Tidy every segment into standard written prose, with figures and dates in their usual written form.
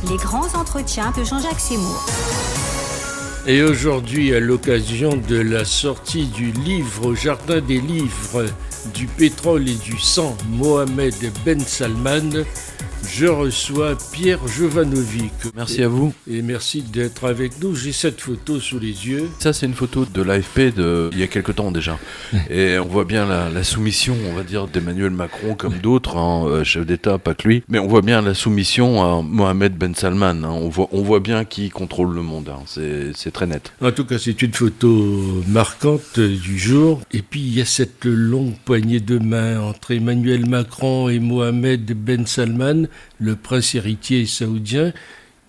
Les grands entretiens de Jean-Jacques Seymour. Et aujourd'hui, à l'occasion de la sortie du livre au Jardin des Livres du pétrole et du sang, Mohamed Ben Salman, je reçois Pierre Jovanovic. Merci à vous. Et merci d'être avec nous. J'ai cette photo sous les yeux. Ça, c'est une photo de l'AFP il y a quelque temps déjà. Et on voit bien la soumission, on va dire, d'Emmanuel Macron comme d'autres, chef d'État, pas que lui. Mais on voit bien la soumission à Mohamed Ben Salman. On voit bien qui contrôle le monde. C'est très net. En tout cas, c'est une photo marquante du jour. Et puis, il y a cette longue poignée de main entre Emmanuel Macron et Mohamed Ben Salman, le prince héritier saoudien,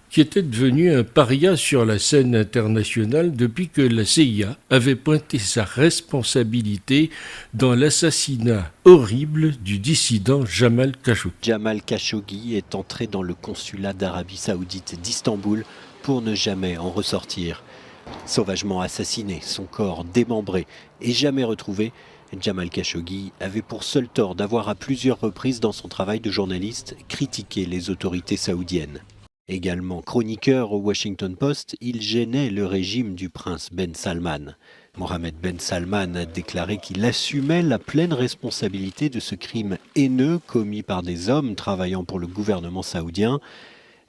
qui était devenu un paria sur la scène internationale depuis que la CIA avait pointé sa responsabilité dans l'assassinat horrible du dissident Jamal Khashoggi. Jamal Khashoggi est entré dans le consulat d'Arabie Saoudite d'Istanbul pour ne jamais en ressortir. Sauvagement assassiné, son corps démembré et jamais retrouvé, Jamal Khashoggi avait pour seul tort d'avoir à plusieurs reprises dans son travail de journaliste critiqué les autorités saoudiennes. Également chroniqueur au Washington Post, il gênait le régime du prince Ben Salman. Mohamed Ben Salman a déclaré qu'il assumait la pleine responsabilité de ce crime haineux commis par des hommes travaillant pour le gouvernement saoudien,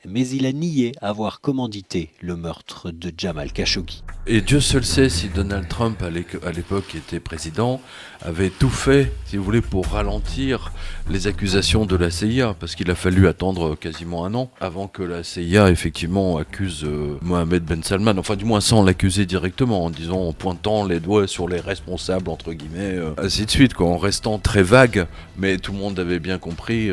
mais il a nié avoir commandité le meurtre de Jamal Khashoggi. Et Dieu seul sait si Donald Trump, à l'époque qui était président, avait tout fait, si vous voulez, pour ralentir les accusations de la CIA, parce qu'il a fallu attendre quasiment un an avant que la CIA, effectivement, accuse Mohamed Ben Salman, enfin du moins sans l'accuser directement, en pointant les doigts sur les responsables, entre guillemets, ainsi de suite, en restant très vague, mais tout le monde avait bien compris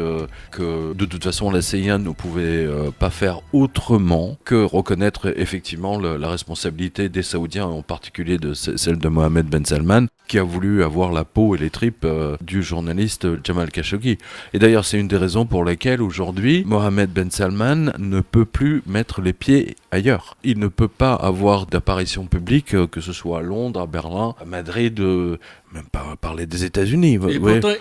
que de toute façon la CIA ne pouvait pas faire autrement que reconnaître effectivement la responsabilité des Saoudiens, en particulier de celle de Mohamed Ben Salman, qui a voulu avoir la peau et les tripes du journaliste Jamal Khashoggi. Et d'ailleurs, c'est une des raisons pour lesquelles aujourd'hui, Mohamed Ben Salman ne peut plus mettre les pieds ailleurs. Il ne peut pas avoir d'apparition publique, que ce soit à Londres, à Berlin, à Madrid, même pas parler des États-Unis.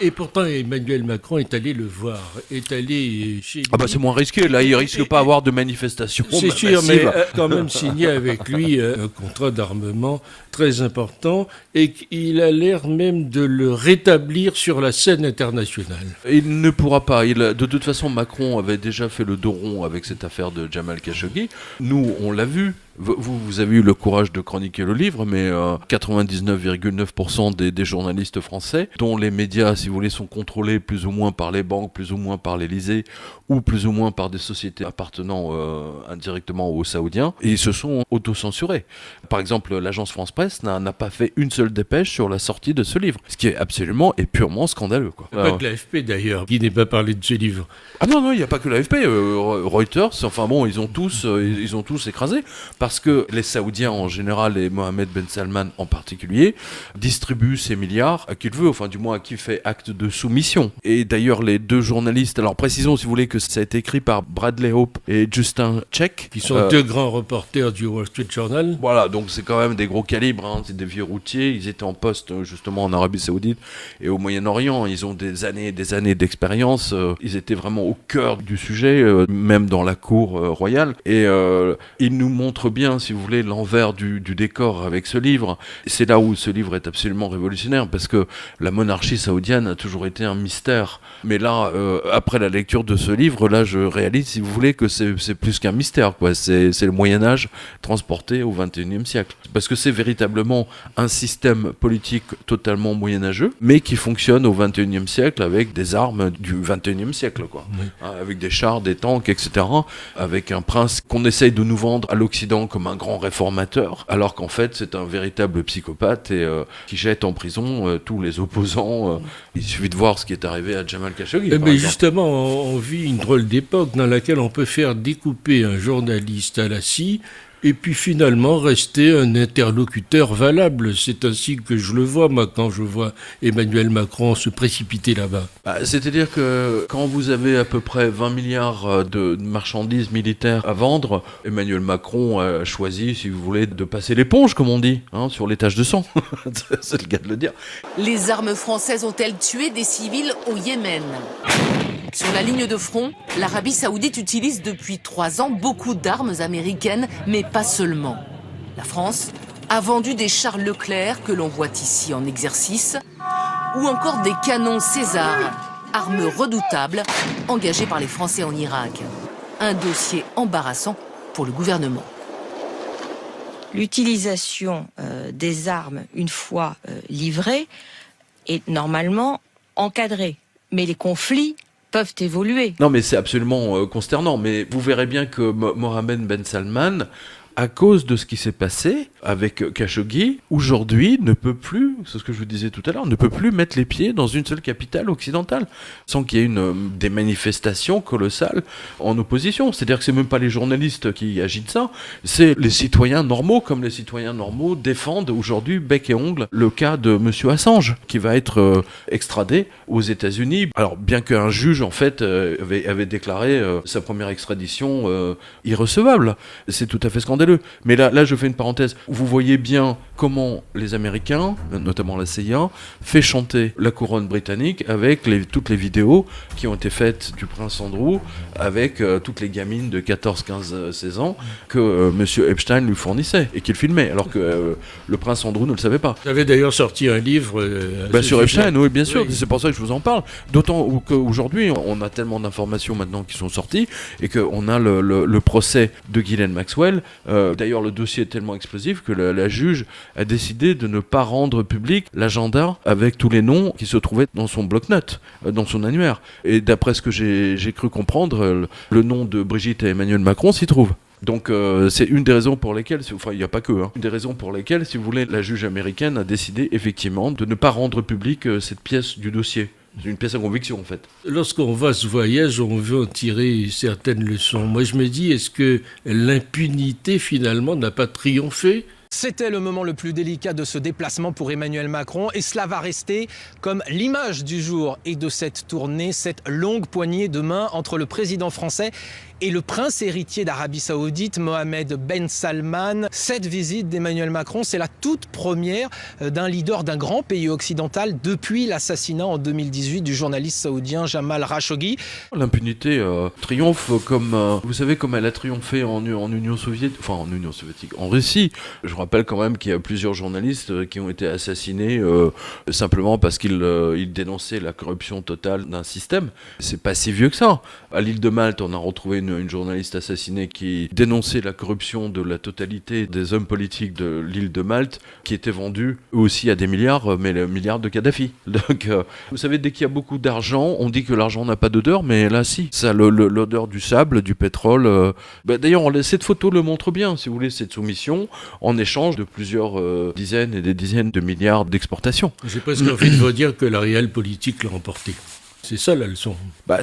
Et pourtant, Emmanuel Macron est allé le voir, est allé chez lui. Ah bah c'est moins risqué, là il risque pas avoir de manifestations. C'est sûr, mais quand même signé avec lui un contrat d'armement très important et qu'il a l'air même de le rétablir sur la scène internationale. Il ne pourra pas. De toute façon, Macron avait déjà fait le dos rond avec cette affaire de Jamal Khashoggi. Nous, on l'a vu. Vous avez eu le courage de chroniquer le livre, mais 99,9% des journalistes français, dont les médias, si vous voulez, sont contrôlés plus ou moins par les banques, plus ou moins par l'Élysée, ou plus ou moins par des sociétés appartenant indirectement aux Saoudiens, et ils se sont autocensurés. Par exemple, l'agence France-Presse n'a pas fait une seule dépêche sur la sortie de ce livre, ce qui est absolument et purement scandaleux. Pas que l'AFP d'ailleurs, qui n'est pas parlé de ce livre. Ah non, il n'y a pas que l'AFP. Reuters, enfin bon, ils ont tous écrasé. Parce que les Saoudiens en général et Mohamed Ben Salman en particulier distribuent ces milliards à qui il veut, enfin du moins à qui fait acte de soumission. Et d'ailleurs les deux journalistes, alors précisons si vous voulez que ça a été écrit par Bradley Hope et Justin Check. Qui sont deux grands reporters du Wall Street Journal. Voilà, donc c'est quand même des gros calibres, c'est des vieux routiers, ils étaient en poste justement en Arabie Saoudite et au Moyen-Orient, ils ont des années et des années d'expérience, ils étaient vraiment au cœur du sujet, même dans la cour royale, et ils nous montrent bien, si vous voulez, l'envers du décor avec ce livre. C'est là où ce livre est absolument révolutionnaire, parce que la monarchie saoudienne a toujours été un mystère. Mais là, après la lecture de ce livre, là, je réalise, si vous voulez, que c'est plus qu'un mystère, quoi. C'est le Moyen-Âge transporté au XXIe siècle. Parce que c'est véritablement un système politique totalement moyenâgeux, mais qui fonctionne au XXIe siècle avec des armes du XXIe siècle, quoi. Oui. Avec des chars, des tanks, etc. Avec un prince qu'on essaye de nous vendre à l'Occident comme un grand réformateur, alors qu'en fait c'est un véritable psychopathe et qui jette en prison tous les opposants. Il suffit de voir ce qui est arrivé à Jamal Khashoggi. Mais justement, on vit une drôle d'époque dans laquelle on peut faire découper un journaliste à la scie et puis finalement rester un interlocuteur valable. C'est ainsi que je le vois, moi, quand je vois Emmanuel Macron se précipiter là-bas. C'est-à-dire que quand vous avez à peu près 20 milliards de marchandises militaires à vendre, Emmanuel Macron a choisi, si vous voulez, de passer l'éponge, comme on dit, sur les taches de sang. C'est le cas de le dire. Les armes françaises ont-elles tué des civils au Yémen ? Sur la ligne de front, l'Arabie Saoudite utilise depuis 3 ans beaucoup d'armes américaines, mais pas seulement. La France a vendu des chars Leclerc que l'on voit ici en exercice, ou encore des canons César, armes redoutables engagées par les Français en Irak. Un dossier embarrassant pour le gouvernement. L'utilisation des armes, une fois livrées, est normalement encadrée. Mais les conflits peuvent évoluer. Non, mais c'est absolument consternant. Mais vous verrez bien que Mohammed Ben Salman, à cause de ce qui s'est passé avec Khashoggi, aujourd'hui ne peut plus, c'est ce que je vous disais tout à l'heure, ne peut plus mettre les pieds dans une seule capitale occidentale sans qu'il y ait des manifestations colossales en opposition. C'est-à-dire que c'est même pas les journalistes qui agitent ça, c'est les citoyens normaux, comme les citoyens normaux défendent aujourd'hui bec et ongle le cas de Monsieur Assange, qui va être extradé aux États-Unis. Alors bien qu'un juge en fait avait déclaré sa première extradition irrecevable, c'est tout à fait scandaleux. Mais là, je fais une parenthèse. Vous voyez bien comment les Américains, notamment la CIA, fait chanter la couronne britannique avec toutes les vidéos qui ont été faites du prince Andrew avec toutes les gamines de 14, 15, 16 ans que Monsieur Epstein lui fournissait et qu'il filmait, alors que le prince Andrew ne le savait pas. Vous avez d'ailleurs sorti un livre sur Epstein, oui, bien sûr. Oui. C'est pour ça que je vous en parle. D'autant qu'aujourd'hui, on a tellement d'informations maintenant qui sont sorties et qu'on a le procès de Ghislaine Maxwell. D'ailleurs, le dossier est tellement explosif que la juge a décidé de ne pas rendre public l'agenda avec tous les noms qui se trouvaient dans son bloc-notes, dans son annuaire. Et d'après ce que j'ai cru comprendre, le nom de Brigitte et Emmanuel Macron s'y trouve. Donc c'est une des raisons pour lesquelles, enfin il n'y a pas que, une des raisons pour lesquelles, si vous voulez, la juge américaine a décidé effectivement de ne pas rendre public cette pièce du dossier. C'est une pièce à conviction en fait. Lorsqu'on va à ce voyage, on veut en tirer certaines leçons. Moi je me dis, est-ce que l'impunité finalement n'a pas triomphé ? C'était le moment le plus délicat de ce déplacement pour Emmanuel Macron et cela va rester comme l'image du jour et de cette tournée, cette longue poignée de main entre le président français et le prince héritier d'Arabie Saoudite, Mohammed Ben Salman. Cette visite d'Emmanuel Macron, c'est la toute première d'un leader d'un grand pays occidental depuis l'assassinat en 2018 du journaliste saoudien Jamal Khashoggi. L'impunité triomphe comme, vous savez, comme elle a triomphé en Union soviétique, en Russie. Je rappelle quand même qu'il y a plusieurs journalistes qui ont été assassinés simplement parce qu'ils dénonçaient la corruption totale d'un système. C'est pas si vieux que ça. À l'île de Malte, on a retrouvé une journaliste assassinée qui dénonçait la corruption de la totalité des hommes politiques de l'île de Malte, qui étaient vendus eux aussi à des milliards, mais le milliard de Kadhafi. Donc, vous savez, dès qu'il y a beaucoup d'argent, on dit que l'argent n'a pas d'odeur, mais là, si. Ça a l'odeur du sable, du pétrole. D'ailleurs, cette photo le montre bien, si vous voulez, cette soumission, en échange de plusieurs dizaines et des dizaines de milliards d'exportations. J'ai presque envie de vous dire que la réelle politique l'a emporté. C'est ça la leçon.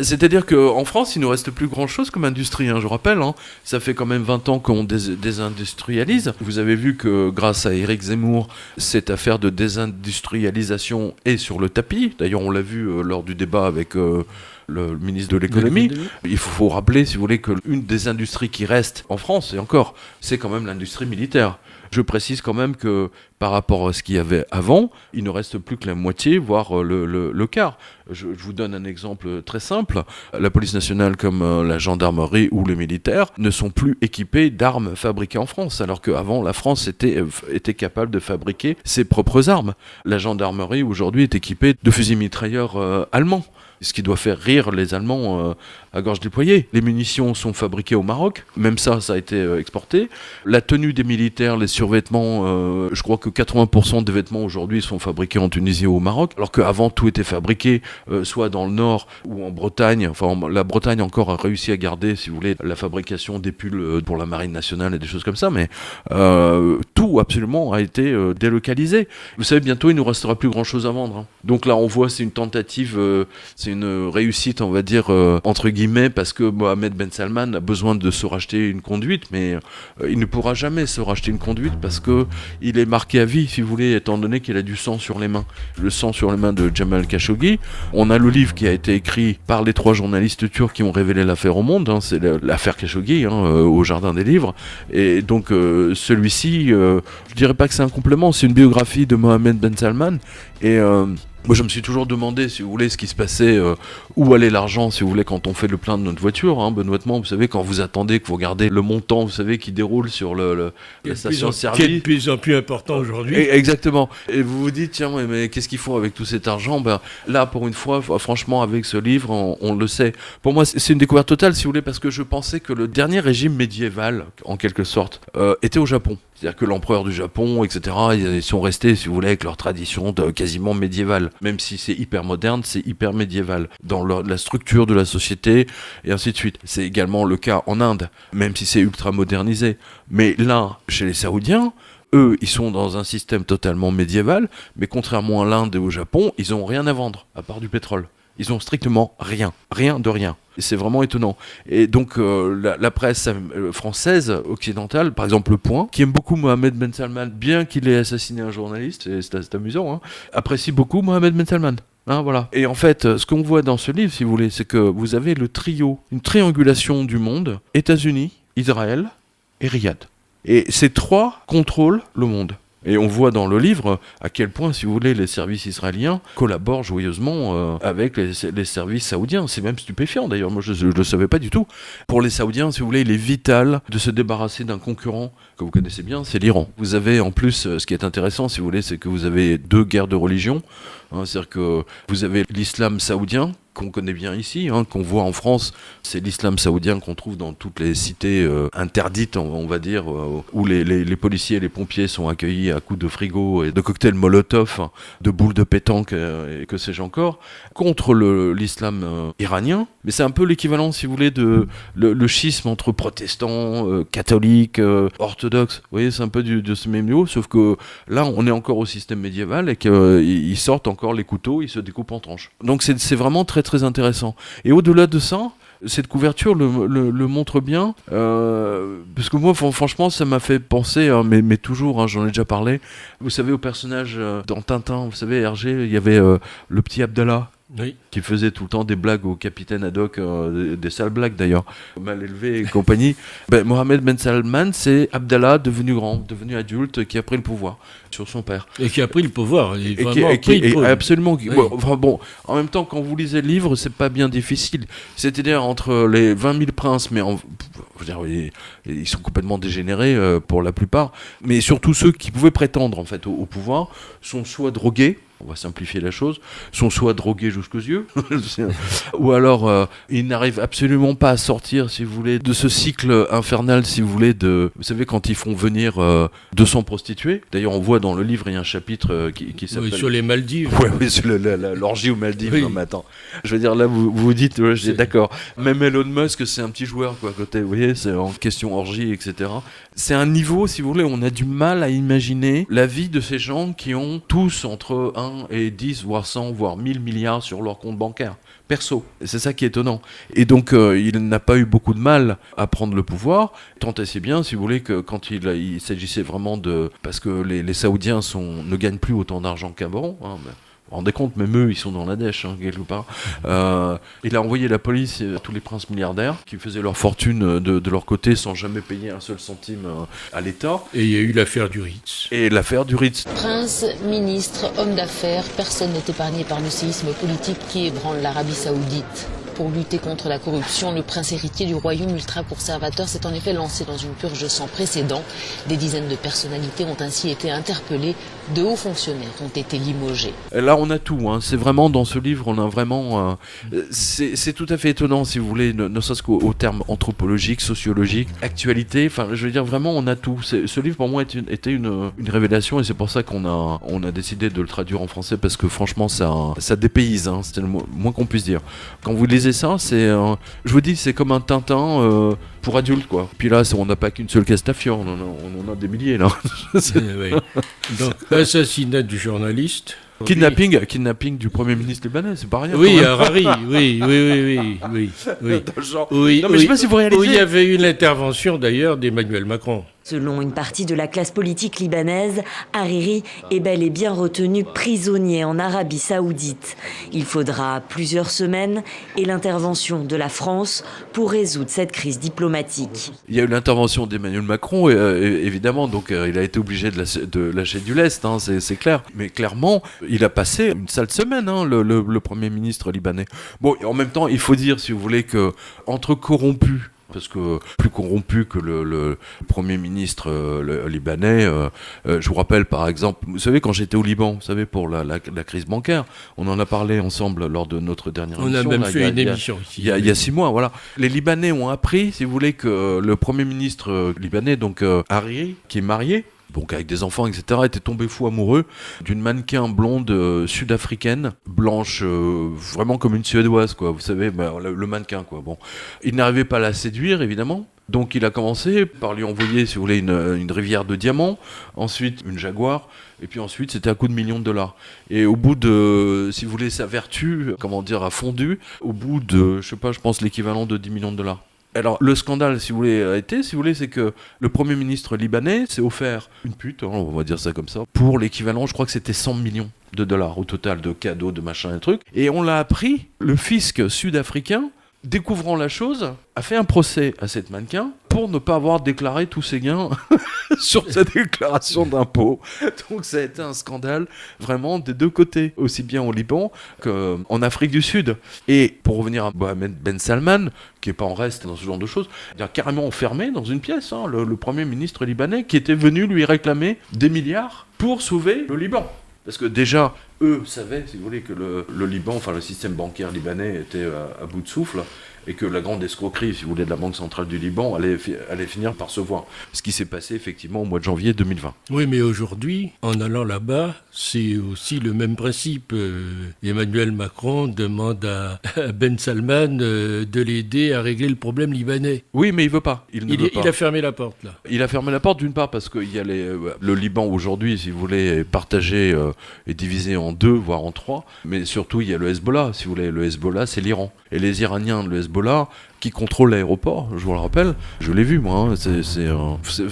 C'est-à-dire qu'en France, il ne nous reste plus grand-chose comme industrie. Je rappelle, ça fait quand même 20 ans qu'on désindustrialise. Vous avez vu que grâce à Éric Zemmour, cette affaire de désindustrialisation est sur le tapis. D'ailleurs, on l'a vu lors du débat avec le ministre de l'économie. Il faut rappeler, si vous voulez, qu'une des industries qui reste en France, et encore, c'est quand même l'industrie militaire. Je précise quand même que par rapport à ce qu'il y avait avant, il ne reste plus que la moitié, voire le quart. Je vous donne un exemple très simple. La police nationale comme la gendarmerie ou les militaires ne sont plus équipés d'armes fabriquées en France, alors qu'avant la France était capable de fabriquer ses propres armes. La gendarmerie aujourd'hui est équipée de fusils mitrailleurs allemands. Ce qui doit faire rire les Allemands à gorge déployée. Les munitions sont fabriquées au Maroc, même ça a été exporté. La tenue des militaires, les survêtements, je crois que 80% des vêtements aujourd'hui sont fabriqués en Tunisie ou au Maroc, alors qu'avant tout était fabriqué soit dans le Nord ou en Bretagne. Enfin, la Bretagne encore a réussi à garder, si vous voulez, la fabrication des pulls pour la marine nationale et des choses comme ça, mais tout absolument a été délocalisé. Vous savez, bientôt il ne nous restera plus grand-chose à vendre. Donc là, on voit, c'est une tentative, c'est une réussite, on va dire, entre guillemets, parce que Mohammed Ben Salman a besoin de se racheter une conduite, mais il ne pourra jamais se racheter une conduite parce qu'il est marqué à vie, si vous voulez, étant donné qu'il a du sang sur les mains. Le sang sur les mains de Jamal Khashoggi. On a le livre qui a été écrit par les 3 journalistes turcs qui ont révélé l'affaire au monde, c'est l'affaire Khashoggi, au Jardin des Livres. Et donc celui-ci, je dirais pas que c'est un complément, c'est une biographie de Mohammed Ben Salman. Et Moi, je me suis toujours demandé, si vous voulez, ce qui se passait, où allait l'argent, si vous voulez, quand on fait le plein de notre voiture, hein, benoîtement, vous savez, quand vous attendez, que vous regardez le montant, vous savez, qui déroule sur la station service. Qui est de plus en plus important aujourd'hui. Exactement. Et vous vous dites, tiens, mais qu'est-ce qu'ils font avec tout cet argent ? Là, pour une fois, franchement, avec ce livre, on le sait. Pour moi, c'est une découverte totale, si vous voulez, parce que je pensais que le dernier régime médiéval, en quelque sorte, était au Japon. C'est-à-dire que l'empereur du Japon, etc., ils sont restés, si vous voulez, avec leur tradition quasiment médiévale. Même si c'est hyper moderne, c'est hyper médiéval. Dans la structure de la société, et ainsi de suite. C'est également le cas en Inde, même si c'est ultra modernisé. Mais là, chez les Saoudiens, eux, ils sont dans un système totalement médiéval, mais contrairement à l'Inde et au Japon, ils n'ont rien à vendre, à part du pétrole. Ils ont strictement rien de rien. Et c'est vraiment étonnant. Et donc la presse française, occidentale, par exemple Le Point, qui aime beaucoup Mohammed Ben Salman, bien qu'il ait assassiné un journaliste, et c'est amusant, hein, apprécie beaucoup Mohammed Ben Salman. Hein, voilà. Et en fait, ce qu'on voit dans ce livre, si vous voulez, c'est que vous avez le trio, une triangulation du monde, États-Unis, Israël et Riyad. Et ces trois contrôlent le monde. Et on voit dans le livre à quel point, si vous voulez, les services israéliens collaborent joyeusement avec les services saoudiens. C'est même stupéfiant d'ailleurs, moi je ne le savais pas du tout. Pour les Saoudiens, si vous voulez, il est vital de se débarrasser d'un concurrent que vous connaissez bien, c'est l'Iran. Vous avez en plus, ce qui est intéressant, si vous voulez, c'est que vous avez deux guerres de religion. Hein, c'est-à-dire que vous avez l'islam saoudien, qu'on connaît bien ici, hein, qu'on voit en France, c'est l'islam saoudien qu'on trouve dans toutes les cités interdites, on va dire, où les policiers et les pompiers sont accueillis à coups de frigo et de cocktails Molotov, de boules de pétanque et que sais-je encore, contre l'islam iranien. Mais c'est un peu l'équivalent, si vous voulez, de le schisme entre protestants, catholiques, orthodoxes. Vous voyez, c'est un peu de ce même niveau, sauf que là, on est encore au système médiéval et qu'ils sortent encore les couteaux, ils se découpent en tranches. Donc c'est vraiment très très intéressant. Et au-delà de ça, cette couverture le montre bien, parce que moi, franchement, ça m'a fait penser, hein, mais toujours, hein, j'en ai déjà parlé, vous savez, au personnage dans Tintin, vous savez, Hergé, il y avait le petit Abdallah. Oui. Qui faisait tout le temps des blagues au capitaine Haddock, des sales blagues d'ailleurs, mal élevé et compagnie. Mohammed Ben Salman, c'est Abdallah devenu grand, devenu adulte, qui a pris le pouvoir sur son père. Et qui a pris le pouvoir. Absolument. Oui. Bon, en même temps, quand vous lisez le livre, c'est pas bien difficile. C'est-à-dire entre les 20 000 princes, mais je veux dire, ils sont complètement dégénérés pour la plupart, mais surtout ceux qui pouvaient prétendre en fait au pouvoir sont soit drogués, on va simplifier la chose, sont soit drogués jusqu'aux yeux, ou alors ils n'arrivent absolument pas à sortir, si vous voulez, de ce cycle infernal, si vous voulez, vous savez, quand ils font venir 200 prostituées. D'ailleurs, on voit dans le livre, il y a un chapitre qui s'appelle... Oui, sur les Maldives. Oui, sur l'orgie aux Maldives. Oui. Non, mais attends, je veux dire, là, vous dites, je dis d'accord. Même Elon Musk, c'est un petit joueur, quoi, à côté, vous voyez, c'est en question orgie, etc. C'est un niveau, si vous voulez, on a du mal à imaginer la vie de ces gens qui ont tous entre 1 et 10, voire 100, voire 1000 milliards sur leur compte bancaire, perso. Et c'est ça qui est étonnant. Et donc, il n'a pas eu beaucoup de mal à prendre le pouvoir, tant et si bien, si vous voulez, que quand il s'agissait vraiment de... Parce que les Saoudiens ne gagnent plus autant d'argent qu'avant, hein, vous vous rendez compte, même eux, ils sont dans la dèche, hein, quelque part. Il a envoyé la police à tous les princes milliardaires qui faisaient leur fortune de leur côté sans jamais payer un seul centime à l'État. Et il y a eu l'affaire du Ritz. Et l'affaire du Ritz. Prince, ministre, homme d'affaires, personne n'est épargné par le séisme politique qui ébranle l'Arabie Saoudite. Pour lutter contre la corruption, le prince héritier du royaume ultra-conservateur s'est en effet lancé dans une purge sans précédent. Des dizaines de personnalités ont ainsi été interpellées, de hauts fonctionnaires ont été limogés. Là, on a tout, hein. C'est vraiment, dans ce livre, on a vraiment... c'est tout à fait étonnant, si vous voulez, ne serait-ce qu'au terme anthropologique, sociologique, actualité, enfin, je veux dire, vraiment, on a tout. Ce livre, pour moi, était une révélation, et c'est pour ça qu'on a décidé de le traduire en français, parce que franchement, ça dépayse, hein. C'était le moins qu'on puisse dire. Quand vous lisez ça, je vous dis, c'est comme un Tintin pour adultes, quoi. Puis là, on n'a pas qu'une seule Castafiore, on en a des milliers, là. Oui. Donc, assassinat du journaliste. Kidnapping du Premier ministre libanais, c'est pas rien. Oui, Harari, oui. Dans le genre... Non, mais je sais pas si vous réalisez. Oui, il y avait eu l'intervention d'ailleurs d'Emmanuel Macron. Selon une partie de la classe politique libanaise, Hariri est bel et bien retenu prisonnier en Arabie Saoudite. Il faudra plusieurs semaines et l'intervention de la France pour résoudre cette crise diplomatique. Il y a eu l'intervention d'Emmanuel Macron, évidemment, donc il a été obligé de lâcher du lest, hein, c'est clair. Mais clairement, il a passé une sale semaine, hein, le Premier ministre libanais. Bon, en même temps, il faut dire, si vous voulez, que entre corrompus, parce que plus corrompu que le Premier ministre libanais, je vous rappelle par exemple, vous savez quand j'étais au Liban, vous savez pour la crise bancaire, on en a parlé ensemble lors de notre dernière émission. On a même fait une émission ici. Il y a 6 mois, voilà. Les Libanais ont appris, si vous voulez, que le Premier ministre libanais, donc Hariri, qui est marié, donc avec des enfants, etc., était tombé fou amoureux d'une mannequin blonde sud-africaine, blanche, vraiment comme une suédoise, quoi. Vous savez, le mannequin, quoi. Bon, il n'arrivait pas à la séduire, évidemment. Donc il a commencé par lui envoyer, si vous voulez, une rivière de diamants, ensuite une Jaguar, et puis ensuite c'était à coup de millions de dollars. Et au bout de, si vous voulez, sa vertu, comment dire, a fondu, au bout de, je sais pas, je pense l'équivalent de 10 millions de dollars. Alors, le scandale, si vous voulez, a été, si vous voulez, c'est que le Premier ministre libanais s'est offert une pute, hein, on va dire ça comme ça, pour l'équivalent, je crois que c'était 100 millions de dollars au total, de cadeaux, de machins et trucs. Et on l'a appris, le fisc sud-africain, découvrant la chose, a fait un procès à cette mannequin pour ne pas avoir déclaré tous ses gains sur sa déclaration d'impôt. Donc ça a été un scandale vraiment des deux côtés, aussi bien au Liban qu'en Afrique du Sud. Et pour revenir à Mohamed Ben Salman, qui n'est pas en reste dans ce genre de choses, il a carrément enfermé dans une pièce le Premier ministre libanais qui était venu lui réclamer des milliards pour sauver le Liban. Parce que déjà, eux savaient, si vous voulez, que le Liban, enfin le système bancaire libanais était à bout de souffle, et que la grande escroquerie, si vous voulez, de la Banque centrale du Liban allait finir par se voir. Ce qui s'est passé effectivement au mois de janvier 2020. Oui, mais aujourd'hui, en allant là-bas, c'est aussi le même principe. Emmanuel Macron demande à Ben Salman de l'aider à régler le problème libanais. Oui, mais il veut pas. Il a fermé la porte, là. Il a fermé la porte, d'une part, parce qu'il y a le Liban aujourd'hui, si vous voulez, est partagé et divisé en 2, voire en 3. Mais surtout, il y a le Hezbollah, si vous voulez. Le Hezbollah, c'est l'Iran. Et les Iraniens de le Hezbollah, qui contrôle l'aéroport, je vous le rappelle, je l'ai vu moi, hein, c'est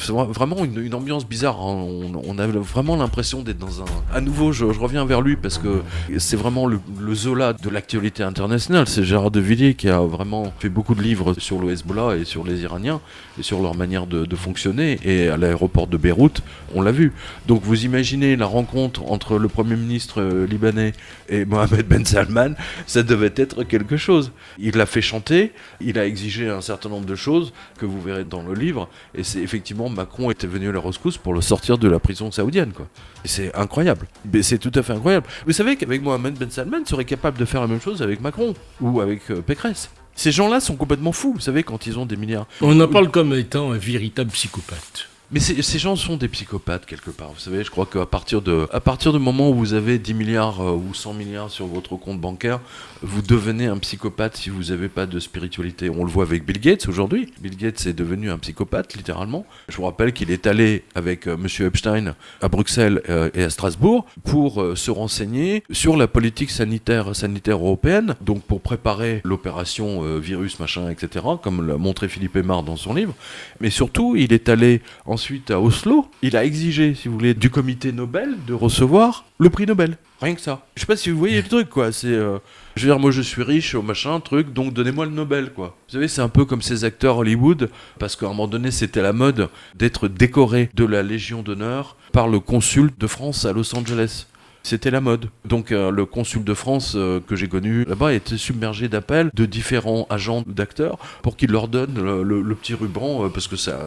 vraiment une ambiance bizarre, hein. On a vraiment l'impression d'être dans un... À nouveau, je reviens vers lui parce que c'est vraiment le Zola de l'actualité internationale, c'est Gérard de Villiers qui a vraiment fait beaucoup de livres sur le Hezbollah et sur les Iraniens et sur leur manière de fonctionner, et à l'aéroport de Beyrouth, on l'a vu. Donc vous imaginez la rencontre entre le Premier ministre libanais et Mohamed Ben Salman, ça devait être quelque chose. Il l'a fait chanter, il a exigé un certain nombre de choses que vous verrez dans le livre, et c'est effectivement Macron était venu à la rescousse pour le sortir de la prison saoudienne, quoi. Et c'est incroyable, mais c'est tout à fait incroyable. Vous savez qu'avec Mohamed Ben Salman serait capable de faire la même chose avec Macron ou avec Pécresse. Ces gens-là sont complètement fous, vous savez, quand ils ont des milliards. On en parle comme étant un véritable psychopathe. Mais ces gens sont des psychopathes quelque part, vous savez, je crois qu'à partir du moment où vous avez 10 milliards ou 100 milliards sur votre compte bancaire, vous devenez un psychopathe si vous n'avez pas de spiritualité. On le voit avec Bill Gates aujourd'hui. Bill Gates est devenu un psychopathe, littéralement. Je vous rappelle qu'il est allé avec Monsieur Epstein à Bruxelles et à Strasbourg pour se renseigner sur la politique sanitaire européenne, donc pour préparer l'opération virus, machin, etc., comme l'a montré Philippe Aymar dans son livre. Mais surtout, il est allé ensuite à Oslo, il a exigé, si vous voulez, du comité Nobel de recevoir le prix Nobel. Rien que ça. Je sais pas si vous voyez le truc, quoi. C'est, je veux dire, moi je suis riche, machin, truc, donc donnez-moi le Nobel, quoi. Vous savez, c'est un peu comme ces acteurs Hollywood, parce qu'à un moment donné, c'était la mode d'être décoré de la Légion d'honneur par le consul de France à Los Angeles. C'était la mode. Donc le consul de France que j'ai connu là-bas était submergé d'appels de différents agents d'acteurs pour qu'ils leur donnent le petit ruban parce que ça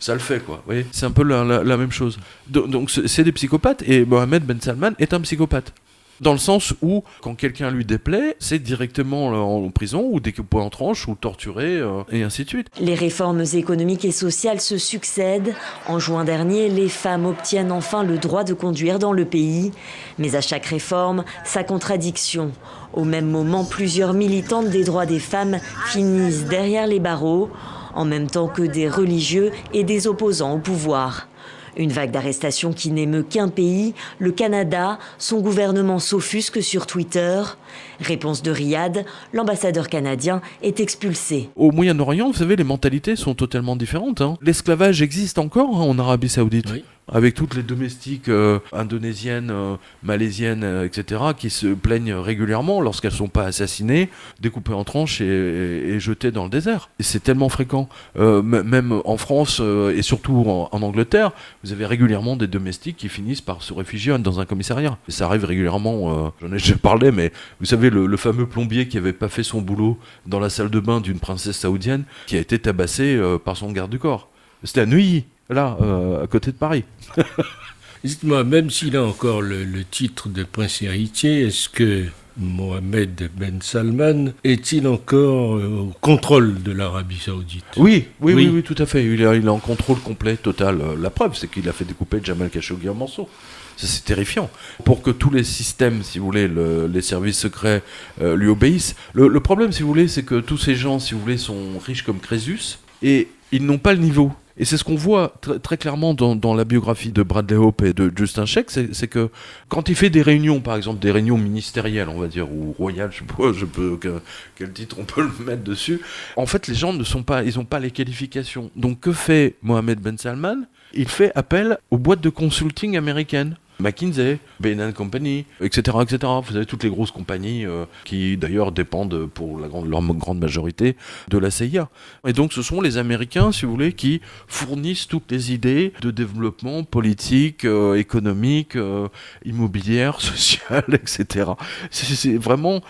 le fait, quoi. Vous voyez, c'est un peu la même chose. Donc c'est des psychopathes, et Mohamed Ben Salman est un psychopathe. Dans le sens où, quand quelqu'un lui déplaît, c'est directement en prison, ou découpé en tranches, ou torturé, et ainsi de suite. Les réformes économiques et sociales se succèdent. En juin dernier, les femmes obtiennent enfin le droit de conduire dans le pays. Mais à chaque réforme, sa contradiction. Au même moment, plusieurs militantes des droits des femmes finissent derrière les barreaux, en même temps que des religieux et des opposants au pouvoir. Une vague d'arrestations qui n'émeut qu'un pays, le Canada. Son gouvernement s'offusque sur Twitter. Réponse de Riyad, l'ambassadeur canadien est expulsé. Au Moyen-Orient, vous savez, les mentalités sont totalement différentes. L'esclavage existe encore en Arabie Saoudite. Oui. Avec toutes les domestiques indonésiennes, malaisiennes, etc., qui se plaignent régulièrement lorsqu'elles ne sont pas assassinées, découpées en tranches et jetées dans le désert. Et c'est tellement fréquent. Même en France et surtout en Angleterre, vous avez régulièrement des domestiques qui finissent par se réfugier dans un commissariat. Et ça arrive régulièrement, j'en ai déjà parlé, mais vous savez, le fameux plombier qui n'avait pas fait son boulot dans la salle de bain d'une princesse saoudienne qui a été tabassé par son garde du corps. C'était à Neuilly. Là, à côté de Paris. Dites-moi, même s'il a encore le titre de prince héritier, est-ce que Mohammed Ben Salman est-il encore au contrôle de l'Arabie Saoudite ? Oui, tout à fait. Il est en contrôle complet, total. La preuve, c'est qu'il a fait découper Jamal Khashoggi en morceaux. Ça, c'est terrifiant. Pour que tous les systèmes, si vous voulez, les services secrets lui obéissent. Le problème, si vous voulez, c'est que tous ces gens, si vous voulez, sont riches comme Crésus et ils n'ont pas le niveau. Et c'est ce qu'on voit très clairement dans la biographie de Bradley Hope et de Justin Sheikh, c'est que quand il fait des réunions, par exemple des réunions ministérielles, on va dire, ou royales, je sais pas quel titre on peut le mettre dessus, en fait les gens ils n'ont pas les qualifications. Donc que fait Mohammed Ben Salman ? Il fait appel aux boîtes de consulting américaines. McKinsey, Bain & Company, etc., etc. Vous avez toutes les grosses compagnies qui d'ailleurs dépendent pour leur grande majorité de la CIA. Et donc ce sont les Américains, si vous voulez, qui fournissent toutes les idées de développement politique, économique, immobilière, social, etc. C'est vraiment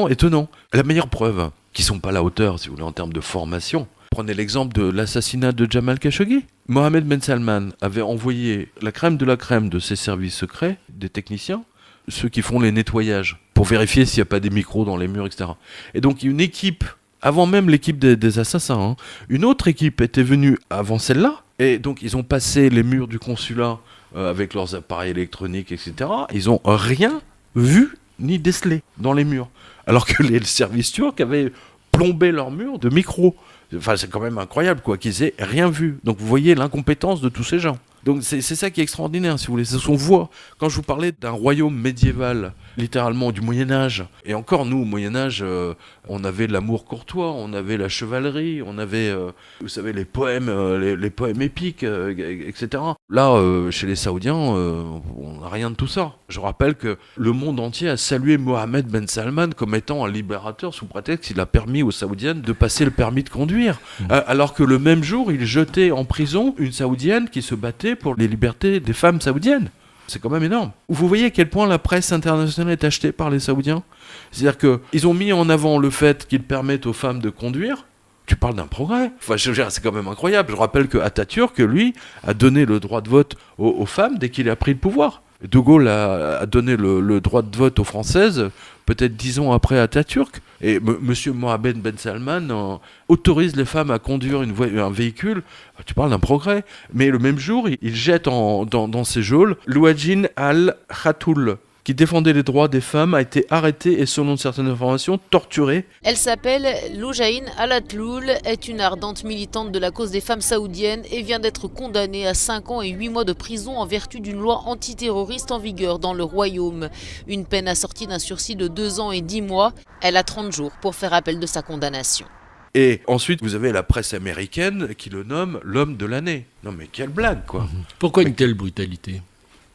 étonnant. La meilleure preuve qu'ils sont pas à la hauteur, si vous voulez, en termes de formation. Prenez l'exemple de l'assassinat de Jamal Khashoggi. Mohammed Ben Salman avait envoyé la crème de ses services secrets, des techniciens, ceux qui font les nettoyages, pour vérifier s'il n'y a pas des micros dans les murs, etc. Et donc une équipe, avant même l'équipe des assassins, une autre équipe était venue avant celle-là, et donc ils ont passé les murs du consulat avec leurs appareils électroniques, etc. Ils n'ont rien vu ni décelé dans les murs, alors que les services turcs avaient plombé leurs murs de micros. Enfin, c'est quand même incroyable, quoi, qu'ils aient rien vu. Donc, vous voyez l'incompétence de tous ces gens. Donc, c'est ça qui est extraordinaire, si vous voulez. C'est ce qu'on voit. Quand je vous parlais d'un royaume médiéval, littéralement du Moyen-Âge, et encore, nous, au Moyen-Âge, on avait l'amour courtois, on avait la chevalerie, on avait, vous savez, les poèmes épiques, etc. Là, chez les Saoudiens, on n'a rien de tout ça. Je rappelle que le monde entier a salué Mohammed Ben Salman comme étant un libérateur sous prétexte qu'il a permis aux Saoudiennes de passer le permis de conduire. Alors que le même jour, il jetait en prison une Saoudienne qui se battait pour les libertés des femmes saoudiennes. C'est quand même énorme. Vous voyez à quel point la presse internationale est achetée par les Saoudiens ? C'est-à-dire qu'ils ont mis en avant le fait qu'ils permettent aux femmes de conduire. Tu parles d'un progrès. Enfin, je veux dire, c'est quand même incroyable. Je rappelle que Atatürk, lui, a donné le droit de vote aux femmes dès qu'il a pris le pouvoir. De Gaulle a donné le droit de vote aux Françaises peut-être 10 ans après Atatürk. Et monsieur Mohammed Ben Salman autorise les femmes à conduire un véhicule. Tu parles d'un progrès. Mais le même jour, il jette dans ses geôles Louadjine al-Khatoul, qui défendait les droits des femmes, a été arrêtée et, selon certaines informations, torturée. Elle s'appelle Loujaïne Al-Atloul, est une ardente militante de la cause des femmes saoudiennes et vient d'être condamnée à 5 ans et 8 mois de prison en vertu d'une loi antiterroriste en vigueur dans le royaume. Une peine assortie d'un sursis de 2 ans et 10 mois. Elle a 30 jours pour faire appel de sa condamnation. Et ensuite, vous avez la presse américaine qui le nomme l'homme de l'année. Non mais quelle blague, quoi. Pourquoi une telle brutalité ?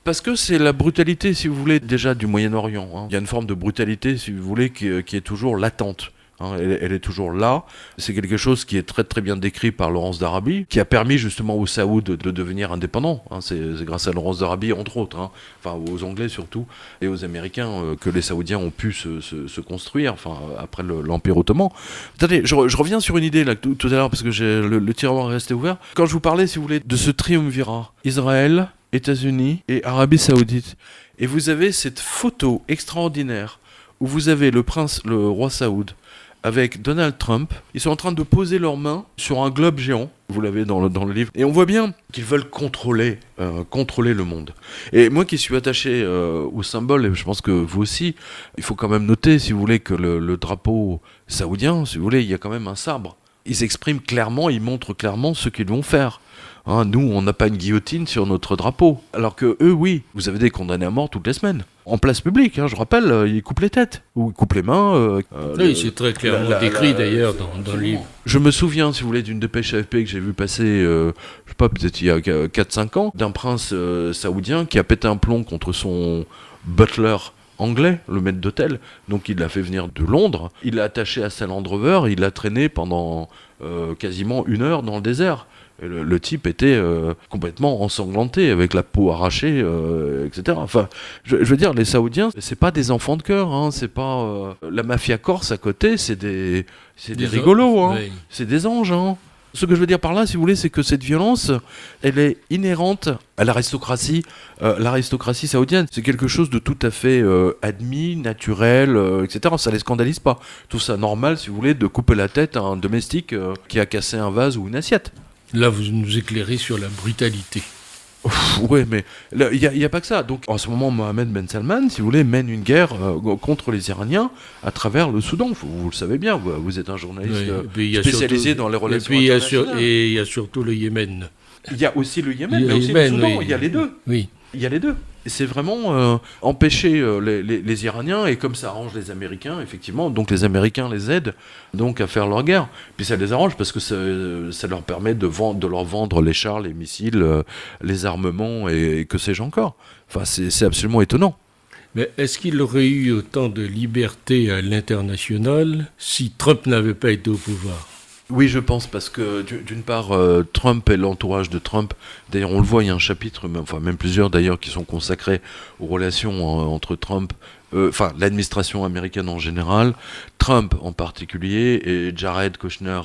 Parce que c'est la brutalité, si vous voulez, déjà du Moyen-Orient. Il y a une forme de brutalité, si vous voulez, qui est toujours latente. Elle est toujours là. C'est quelque chose qui est très très bien décrit par Laurence d'Arabie, qui a permis justement aux Saouds de devenir indépendants. C'est grâce à Laurence d'Arabie, entre autres. Enfin, aux Anglais surtout, et aux Américains, que les Saoudiens ont pu se construire, après l'Empire ottoman. Attendez, je reviens sur une idée là, tout à l'heure, parce que le tiroir est resté ouvert. Quand je vous parlais, si vous voulez, de ce triumvirat, Israël, États-Unis et Arabie Saoudite. Et vous avez cette photo extraordinaire où vous avez le roi Saoud avec Donald Trump. Ils sont en train de poser leurs mains sur un globe géant. Vous l'avez dans le livre. Et on voit bien qu'ils veulent contrôler le monde. Et moi qui suis attaché au symbole, et je pense que vous aussi, il faut quand même noter, si vous voulez, que le drapeau saoudien, si vous voulez, il y a quand même un sabre. Ils expriment clairement, ils montrent clairement ce qu'ils vont faire. Hein, nous, on n'a pas une guillotine sur notre drapeau. Alors que eux, oui, vous avez des condamnés à mort toutes les semaines. En place publique, hein, je rappelle, ils coupent les têtes, ou ils coupent les mains. Oui, c'est très clairement décrit d'ailleurs dans le livre. Je me souviens, si vous voulez, d'une dépêche AFP que j'ai vu passer, je sais pas, peut-être il y a 4-5 ans, d'un prince saoudien qui a pété un plomb contre son butler anglais, le maître d'hôtel. Donc il l'a fait venir de Londres, il l'a attaché à sa Land Rover, il l'a traîné pendant quasiment 1 heure dans le désert. Et le type était complètement ensanglanté, avec la peau arrachée, etc. Enfin, je veux dire, les Saoudiens, c'est pas des enfants de cœur, hein, c'est pas la mafia corse à côté, c'est des rigolos, hein, oui. C'est des anges. Hein. Ce que je veux dire par là, si vous voulez, c'est que cette violence, elle est inhérente à l'aristocratie. L'aristocratie saoudienne, c'est quelque chose de tout à fait admis, naturel, etc. Ça les scandalise pas. Tout ça normal, si vous voulez, de couper la tête à un domestique qui a cassé un vase ou une assiette. Là, vous nous éclairez sur la brutalité. Oui, mais il n'y a pas que ça. Donc, en ce moment, Mohamed Ben Salman, si vous voulez, mène une guerre contre les Iraniens à travers le Soudan. Vous le savez bien, vous êtes un journaliste spécialisé dans les relations internationales. Et il y a surtout le Yémen. Il y a aussi le Yémen, mais aussi le Soudan. Oui. Il y a les deux. Oui. Il y a les deux. C'est vraiment empêcher les Iraniens, et comme ça arrange les Américains, effectivement, donc les Américains les aident donc à faire leur guerre. Puis ça les arrange parce que ça leur permet de leur vendre les chars, les missiles, les armements et que sais-je encore. Enfin, c'est absolument étonnant. Mais est-ce qu'il aurait eu autant de liberté à l'international si Trump n'avait pas été au pouvoir ? Oui, je pense, parce que d'une part, Trump et l'entourage de Trump, d'ailleurs on le voit, il y a un chapitre, même plusieurs d'ailleurs, qui sont consacrés aux relations entre Trump, l'administration américaine en général, Trump en particulier, et Jared Kushner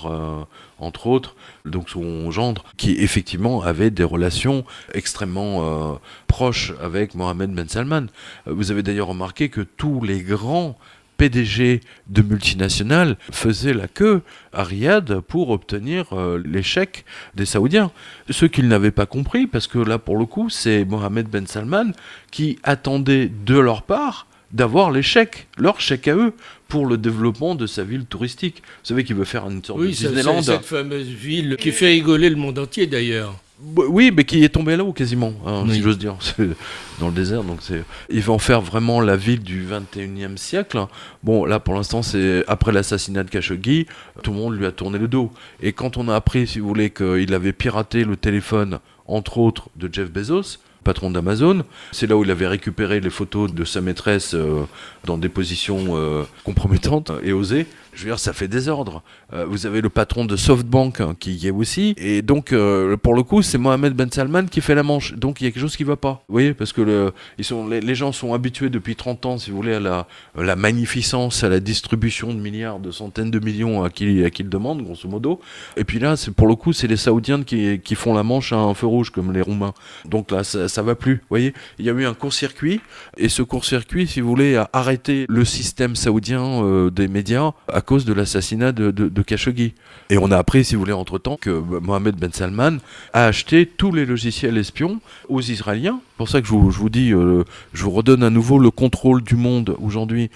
entre autres, donc son gendre, qui effectivement avait des relations extrêmement proches avec Mohamed Ben Salman. Vous avez d'ailleurs remarqué que tous les grands PDG de multinationales faisaient la queue à Riyad pour obtenir les chèques des Saoudiens. Ce qu'ils n'avaient pas compris, parce que là, pour le coup, c'est Mohamed Ben Salman qui attendait de leur part d'avoir les chèques, leurs chèques à eux, pour le développement de sa ville touristique. Vous savez qu'il veut faire une sorte de Disneyland. C'est cette fameuse ville qui fait rigoler le monde entier, d'ailleurs. Oui, mais qui est tombé là-haut quasiment, si j'ose dire, c'est dans le désert. Donc il va en faire vraiment la ville du 21e siècle. Bon, là pour l'instant, c'est après l'assassinat de Khashoggi, tout le monde lui a tourné le dos. Et quand on a appris, si vous voulez, qu'il avait piraté le téléphone, entre autres, de Jeff Bezos, patron d'Amazon, c'est là où il avait récupéré les photos de sa maîtresse dans des positions compromettantes et osées. Je veux dire, ça fait désordre. Vous avez le patron de SoftBank qui y est aussi. Et donc, pour le coup, c'est Mohamed Ben Salman qui fait la manche. Donc, il y a quelque chose qui ne va pas. Vous voyez, parce que les gens sont habitués depuis 30 ans, si vous voulez, à la magnificence, à la distribution de milliards, de centaines de millions à qui le demandent, grosso modo. Et puis là, pour le coup, c'est les Saoudiens qui font la manche à un feu rouge, comme les Roumains. Donc là, ça ne va plus. Vous voyez, il y a eu un court-circuit. Et ce court-circuit, si vous voulez, a arrêté le système saoudien des médias à cause de l'assassinat de Khashoggi. Et on a appris, si vous voulez, entre-temps, que Mohamed Ben Salman a acheté tous les logiciels espions aux Israéliens. C'est pour ça que je vous dis, je vous redonne à nouveau le contrôle du monde aujourd'hui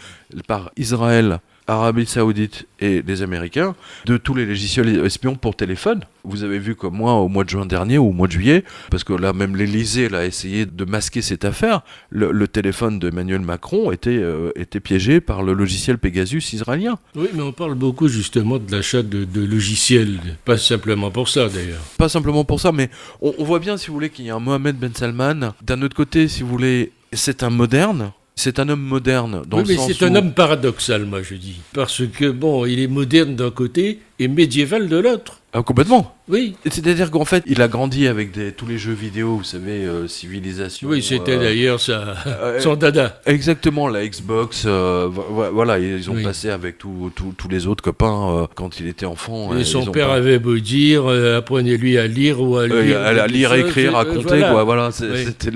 par Israël, Arabie Saoudite et les Américains de tous les logiciels espions pour téléphone. Vous avez vu comme moi au mois de juin dernier ou au mois de juillet, parce que là même l'Élysée a essayé de masquer cette affaire, le téléphone d'Emmanuel Macron était piégé par le logiciel Pegasus israélien. Oui, mais on parle beaucoup justement de l'achat de logiciels, pas simplement pour ça d'ailleurs. Pas simplement pour ça, mais on voit bien, si vous voulez, qu'il y a un Mohamed Ben Salman. D'un autre côté, si vous voulez, c'est un moderne. C'est un homme moderne dans le sens où... Oui, mais c'est un homme paradoxal, moi je dis. Parce que, bon, il est moderne d'un côté et médiéval de l'autre. Ah, complètement. Oui. C'est-à-dire qu'en fait, il a grandi avec tous les jeux vidéo, vous savez, Civilisation. Oui, c'était d'ailleurs son dada. Exactement, la Xbox. Voilà, ils ont passé avec tous les autres copains quand il était enfant. Et son père avait beau dire, apprenez-lui à lire ou à lire. À lire, écrire, à compter, voilà. quoi. Voilà, Oui. c'était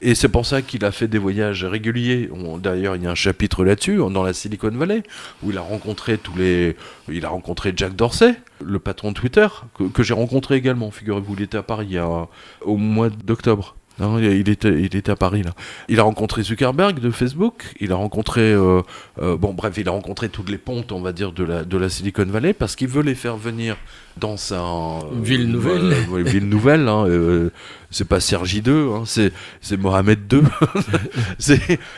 Et c'est pour ça qu'il a fait des voyages réguliers. D'ailleurs, il y a un chapitre là-dessus, dans la Silicon Valley, où il a rencontré Jack Dorsey, le patron de Twitter, que j'ai rencontré également, figurez-vous, il était à Paris au mois d'octobre. Non, il était à Paris, là. Il a rencontré Zuckerberg de Facebook, il a rencontré... il a rencontré toutes les pontes, on va dire, de la Silicon Valley, parce qu'il veut les faire venir dans sa... ville nouvelle. Ville nouvelle, hein, c'est pas Sergi II, hein, c'est Mohamed II.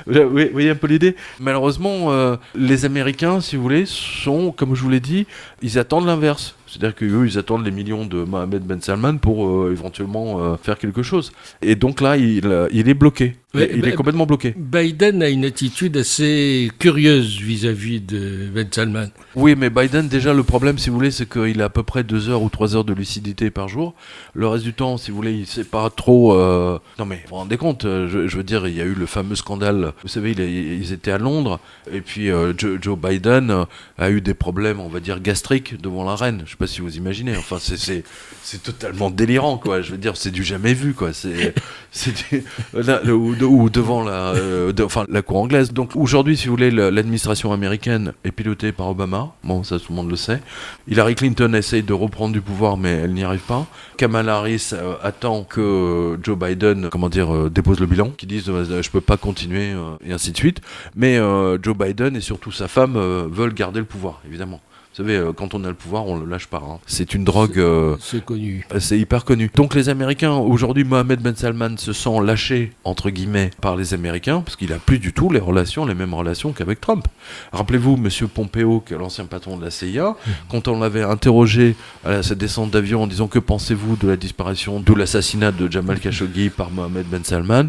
Vous voyez un peu l'idée. Malheureusement, les Américains, si vous voulez, sont, comme je vous l'ai dit, ils attendent l'inverse. C'est-à-dire qu'eux, ils attendent les millions de Mohamed Ben Salman pour éventuellement faire quelque chose. Et donc là, il est bloqué. Ouais, il est complètement bloqué. Biden a une attitude assez curieuse vis-à-vis de Ben Salman. Oui, mais Biden, déjà, le problème, si vous voulez, c'est qu'il a à peu près 2 heures ou 3 heures de lucidité par jour. Le reste du temps, si vous voulez, il sait pas trop... Non mais, vous vous rendez compte, je veux dire, il y a eu le fameux scandale. Vous savez, ils étaient à Londres, et puis Joe Biden a eu des problèmes, on va dire, gastriques devant la reine. Je sais pas si vous imaginez. Enfin, c'est totalement délirant, quoi. Je veux dire, c'est du jamais vu, quoi. Ou devant la cour anglaise. Donc aujourd'hui, si vous voulez, l'administration américaine est pilotée par Obama. Bon, ça tout le monde le sait. Hillary Clinton essaye de reprendre du pouvoir, mais elle n'y arrive pas. Kamala Harris attend que Joe Biden, dépose le bilan, qu'ils disent je peux pas continuer et ainsi de suite. Mais Joe Biden et surtout sa femme veulent garder le pouvoir, évidemment. Vous savez, quand on a le pouvoir, on le lâche pas. Hein. C'est une drogue... c'est connu. C'est hyper connu. Donc les Américains, aujourd'hui, Mohamed Ben Salman se sent lâché, entre guillemets, par les Américains, parce qu'il a plus du tout les mêmes relations qu'avec Trump. Rappelez-vous, M. Pompeo, qui est l'ancien patron de la CIA, quand on l'avait interrogé à sa descente d'avion en disant « Que pensez-vous de la disparition, de l'assassinat de Jamal Khashoggi par Mohamed Ben Salman ?»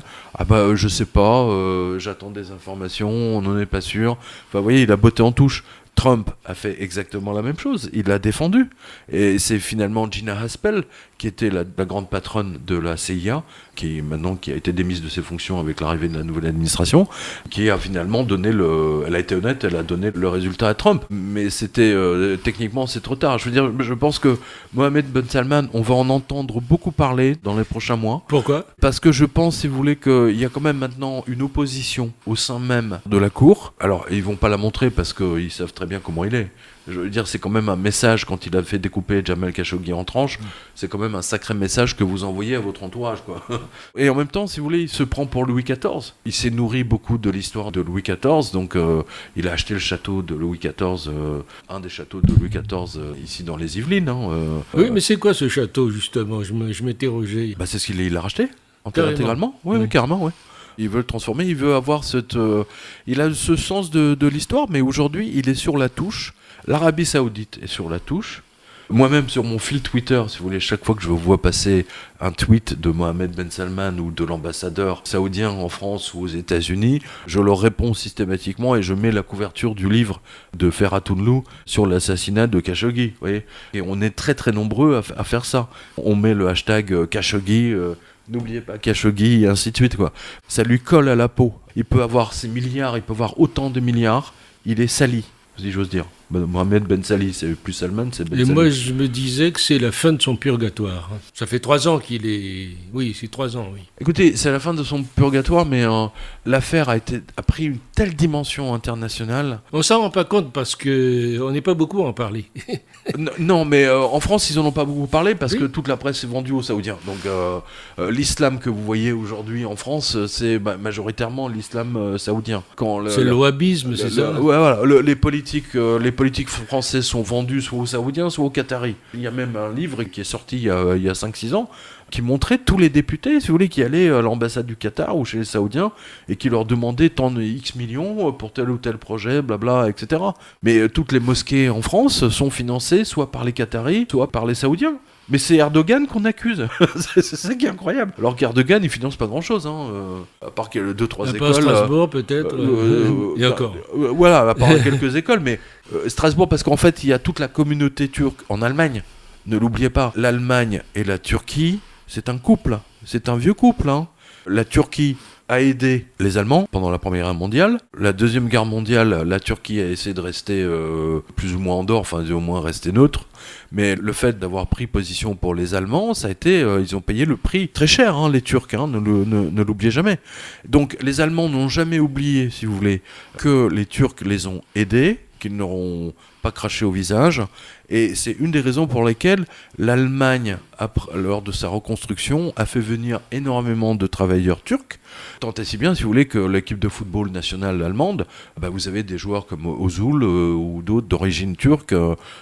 Je sais pas, j'attends des informations, on n'en est pas sûr. Enfin, vous voyez, il a botté en touche. Trump a fait exactement la même chose, il l'a défendu. Et c'est finalement Gina Haspel, qui était la grande patronne de la CIA, qui a été démise de ses fonctions avec l'arrivée de la nouvelle administration, qui a finalement elle a été honnête, elle a donné le résultat à Trump. Mais techniquement, c'est trop tard. Je veux dire, je pense que Mohamed Ben Salman, on va en entendre beaucoup parler dans les prochains mois. Pourquoi ? Parce que je pense, si vous voulez, qu'il y a quand même maintenant une opposition au sein même de la cour. Alors, ils vont pas la montrer parce qu'ils savent très bien comment il est. Je veux dire, c'est quand même un message quand il a fait découper Jamal Khashoggi en tranches. C'est quand même un sacré message que vous envoyez à votre entourage, quoi. Et en même temps, si vous voulez, il se prend pour Louis XIV. Il s'est nourri beaucoup de l'histoire de Louis XIV, donc il a acheté le château de Louis XIV, un des châteaux de Louis XIV ici dans les Yvelines. Oui, mais c'est quoi ce château, justement ? Je m'interrogeais. C'est ce qu'il a racheté intégralement. Oui, carrément, oui. Il veut le transformer, il veut avoir il a ce sens de l'histoire, mais aujourd'hui, il est sur la touche. L'Arabie Saoudite est sur la touche. Moi-même, sur mon fil Twitter, si vous voulez, chaque fois que je vois passer un tweet de Mohamed Ben Salman ou de l'ambassadeur saoudien en France ou aux États-Unis, je leur réponds systématiquement et je mets la couverture du livre de Ferhat Tounlou sur l'assassinat de Khashoggi. Vous voyez, et on est très très nombreux à faire ça. On met le hashtag Khashoggi. N'oubliez pas Khashoggi et ainsi de suite, quoi. Ça lui colle à la peau. Il peut avoir ces milliards, il peut avoir autant de milliards. Il est sali, si j'ose dire. Mohamed Ben Sali, c'est plus Salman, c'est Ben Sali. Et moi, je me disais que c'est la fin de son purgatoire. Ça fait 3 ans qu'il est... Oui, c'est 3 ans, oui. Écoutez, c'est la fin de son purgatoire, mais l'affaire a pris une telle dimension internationale. On s'en rend pas compte parce qu'on n'est pas beaucoup à en parler. Non, mais en France, ils en ont pas beaucoup parlé parce que toute la presse est vendue aux Saoudiens. Donc, l'islam que vous voyez aujourd'hui en France, c'est majoritairement l'islam saoudien. C'est le wahhabisme, c'est ça ? Ouais, voilà. Les politiques français sont vendus soit aux Saoudiens, soit aux Qataris. Il y a même un livre qui est sorti il y a 5-6 ans qui montrait tous les députés, si vous voulez, qui allaient à l'ambassade du Qatar ou chez les Saoudiens et qui leur demandaient tant de X millions pour tel ou tel projet, blabla, etc. Mais toutes les mosquées en France sont financées soit par les Qataris, soit par les Saoudiens. Mais c'est Erdogan qu'on accuse. C'est ça qui est incroyable. Alors qu'Erdogan, il finance pas grand-chose, à part 2-3 écoles. À part Strasbourg, peut-être. Et encore. Voilà, à part quelques écoles, mais Strasbourg, parce qu'en fait, il y a toute la communauté turque en Allemagne. Ne l'oubliez pas, l'Allemagne et la Turquie, c'est un couple. C'est un vieux couple. La Turquie a aidé les Allemands pendant la Première Guerre mondiale. La Deuxième Guerre mondiale, la Turquie a essayé de rester plus ou moins en dehors, enfin au moins rester neutre. Mais le fait d'avoir pris position pour les Allemands, ça a été, ils ont payé le prix très cher, les Turcs, ne l'oubliez jamais. Donc les Allemands n'ont jamais oublié, si vous voulez, que les Turcs les ont aidés, qu'ils n'auront pas craché au visage. Et c'est une des raisons pour lesquelles l'Allemagne, lors de sa reconstruction, a fait venir énormément de travailleurs turcs. Tant et si bien, si vous voulez, que l'équipe de football nationale allemande, vous avez des joueurs comme Ozul ou d'autres d'origine turque,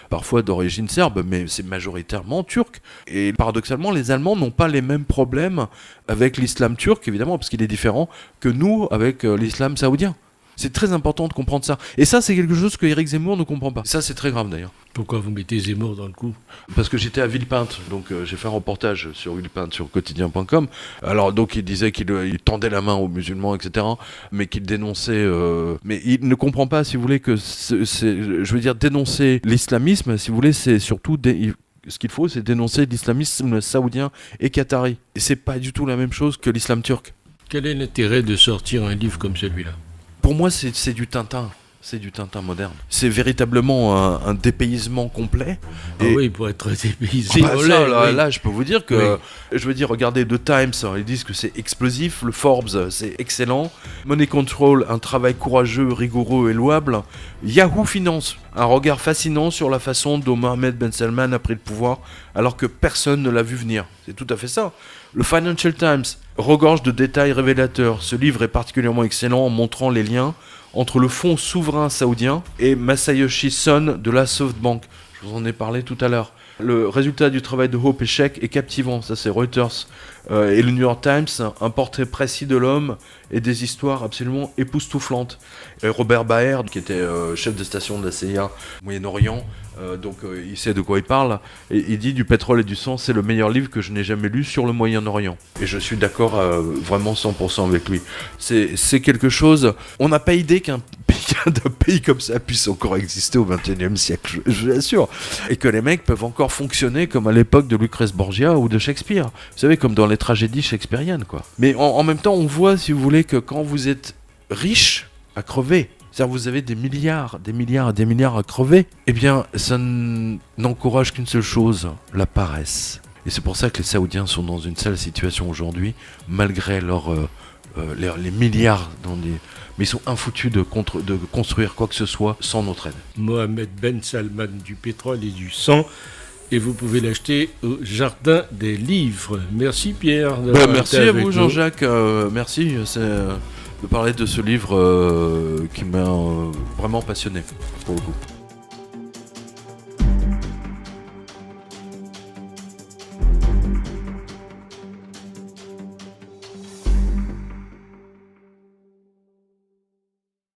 parfois d'origine serbe, mais c'est majoritairement turc. Et paradoxalement, les Allemands n'ont pas les mêmes problèmes avec l'islam turc, évidemment, parce qu'il est différent que nous avec l'islam saoudien. C'est très important de comprendre ça. Et ça, c'est quelque chose que Éric Zemmour ne comprend pas. Ça, c'est très grave d'ailleurs. Pourquoi vous mettez Zemmour dans le coup ? Parce que j'étais à Villepinte, donc j'ai fait un reportage sur Villepinte, sur quotidien.com. Alors donc il disait qu'il tendait la main aux musulmans, etc., mais qu'il dénonçait... Mais il ne comprend pas, si vous voulez, que je veux dire, dénoncer l'islamisme, si vous voulez, c'est surtout... Ce qu'il faut, c'est dénoncer l'islamisme saoudien et qatari. Et c'est pas du tout la même chose que l'islam turc. Quel est l'intérêt de sortir un livre comme celui-là ? Pour moi, c'est du Tintin. C'est du Tintin moderne. C'est véritablement un dépaysement complet. Ah oui, pour être dépaysé. Là, je peux vous dire que... Oui. Je veux dire, regardez The Times, ils disent que c'est explosif. Le Forbes, c'est excellent. Money Control, un travail courageux, rigoureux et louable. Yahoo Finance, un regard fascinant sur la façon dont Mohammed Ben Salman a pris le pouvoir alors que personne ne l'a vu venir. C'est tout à fait ça. Le Financial Times regorge de détails révélateurs. Ce livre est particulièrement excellent en montrant les liens entre le fonds souverain saoudien et Masayoshi Son de la SoftBank. Je vous en ai parlé tout à l'heure. Le résultat du travail de Hope Eshek est captivant, ça c'est Reuters. Et le New York Times, un portrait précis de l'homme et des histoires absolument époustouflantes. Et Robert Baer, qui était chef de station de la CIA au Moyen-Orient, donc il sait de quoi il parle, et il dit « Du pétrole et du sang, c'est le meilleur livre que je n'ai jamais lu sur le Moyen-Orient ». Et je suis d'accord vraiment 100% avec lui. C'est quelque chose... On n'a pas idée qu'un pays comme ça puisse encore exister au XXIe siècle, je vous l'assure. Et que les mecs peuvent encore fonctionner comme à l'époque de Lucrèce Borgia ou de Shakespeare. Vous savez, comme dans les tragédies shakespeariennes, quoi. Mais en même temps, on voit, si vous voulez, que quand vous êtes riche à crever, c'est-à-dire vous avez des milliards à crever, eh bien, ça n'encourage qu'une seule chose, la paresse. Et c'est pour ça que les Saoudiens sont dans une sale situation aujourd'hui, malgré les milliards mais ils sont infoutus de construire quoi que ce soit sans notre aide. Mohammed Ben Salman, du pétrole et du sang, et vous pouvez l'acheter au Jardin des Livres. Merci Pierre. Merci à vous Jean-Jacques, merci de parler de ce livre qui m'a vraiment passionné pour le coup.